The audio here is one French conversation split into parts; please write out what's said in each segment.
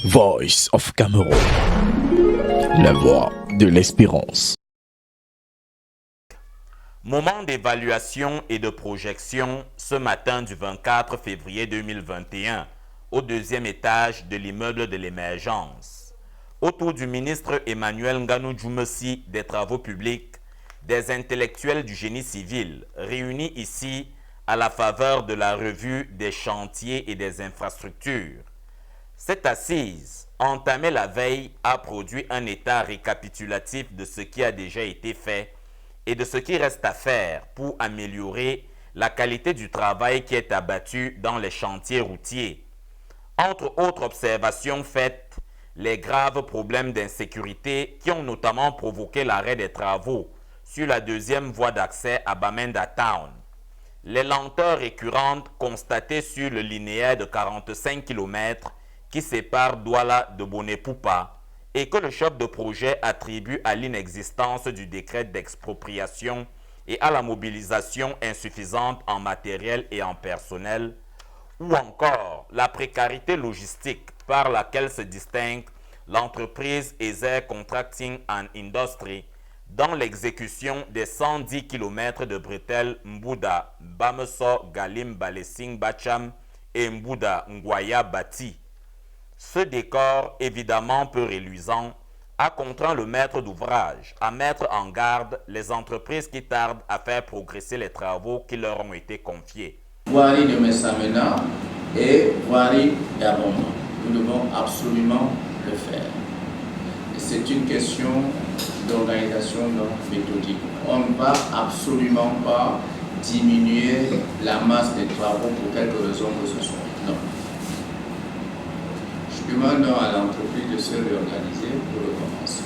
Voice of Cameroon, la voix de l'espérance. Moment d'évaluation et de projection ce matin du 24 février 2021 au deuxième étage de l'immeuble de l'émergence. Autour du ministre Emmanuel Nganou Djoumessi des Travaux publics, des intellectuels du génie civil réunis ici à la faveur de la revue des chantiers et des infrastructures. Cette assise, entamée la veille, a produit un état récapitulatif de ce qui a déjà été fait et de ce qui reste à faire pour améliorer la qualité du travail qui est abattu dans les chantiers routiers. Entre autres observations faites, les graves problèmes d'insécurité qui ont notamment provoqué l'arrêt des travaux sur la deuxième voie d'accès à Bamenda Town. Les lenteurs récurrentes constatées sur le linéaire de 45 km qui sépare Douala de Bonepoupa et que le chef de projet attribue à l'inexistence du décret d'expropriation et à la mobilisation insuffisante en matériel et en personnel, ou encore la précarité logistique par laquelle se distingue l'entreprise Ezer Contracting and Industry dans l'exécution des 110 km de bretelles Mbouda, Bameso, Galim, Balessing, Bacham et Mbouda, Ngwaya, Bati. Ce décor, évidemment peu reluisant, a contraint le maître d'ouvrage à mettre en garde les entreprises qui tardent à faire progresser les travaux qui leur ont été confiés. Voirie de Messamena et voirie d'Abomba. Nous devons absolument le faire. C'est une question d'organisation méthodique. On ne va absolument pas diminuer la masse des travaux pour quelque raison que ce soit. Non. Je demande à l'entreprise de se réorganiser pour recommencer.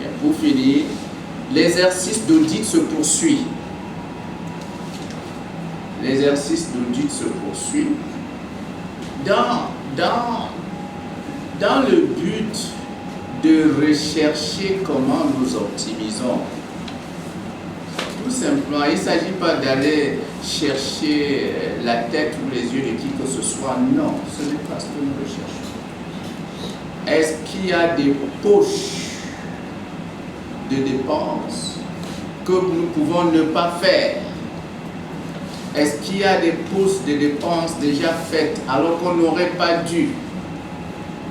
Et pour finir, l'exercice d'audit se poursuit. L'exercice d'audit se poursuit dans le but de rechercher comment nous optimisons. Tout simplement, il ne s'agit pas d'aller chercher la tête ou les yeux de qui que ce soit. Non, ce n'est pas ce que nous recherchons. Est-ce qu'il y a des poches de dépenses que nous pouvons ne pas faire? Est-ce qu'il y a des postes de dépenses déjà faites alors qu'on n'aurait pas dû?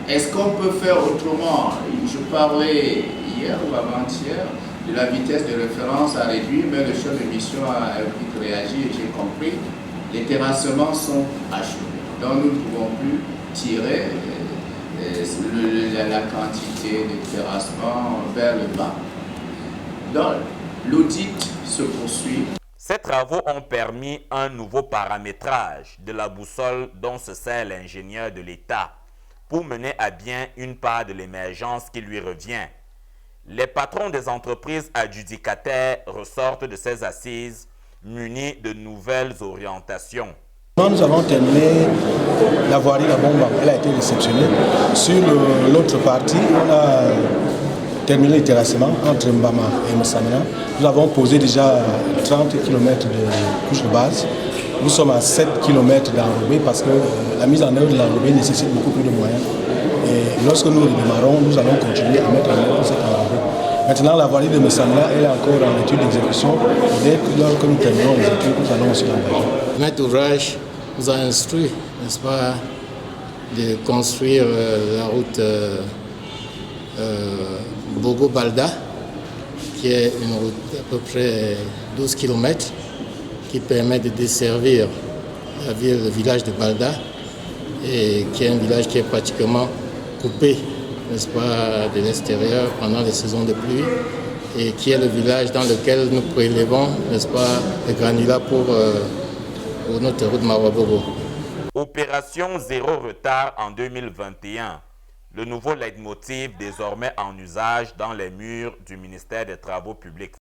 Est-ce qu'on peut faire autrement? Je parlais hier ou avant-hier de la vitesse de référence à réduire, mais le chef de mission a vite réagi et j'ai compris. Les terrassements sont achevés. Donc nous ne pouvons plus tirer la quantité de terrassement vers le bas. Donc l'audit se poursuit. Ces travaux ont permis un nouveau paramétrage de la boussole dont se sert l'ingénieur de l'État pour mener à bien une part de l'émergence qui lui revient. Les patrons des entreprises adjudicataires ressortent de ces assises munis de nouvelles orientations. Nous avons terminé la voirie de Bomba, elle a été réceptionnée. Sur l'autre partie, on a terminé le terrassement entre Mbama et Messamena. Nous avons posé déjà 30 km de couche de base. Nous sommes à 7 km d'enrobé parce que la mise en œuvre de l'enrobé nécessite beaucoup plus de moyens. Et lorsque nous redémarrons, nous allons continuer à mettre en œuvre cette enrobé. Maintenant, la voirie de Messamena, elle est encore en étude d'exécution. Dès que nous terminons les études, nous allons aussi l'engager. Le maître d'ouvrage nous a instruit, n'est-ce pas, de construire la route Bogo-Balda, qui est une route d'à peu près 12 km, qui permet de desservir la ville, le village de Balda, et qui est un village qui est pratiquement coupé, n'est-ce pas, de l'extérieur pendant les saisons de pluie, et qui est le village dans lequel nous prélevons, n'est-ce pas, les granulats pour notre route Mawabogo. Opération zéro retard en 2021. Le nouveau leitmotiv désormais en usage dans les murs du ministère des Travaux publics.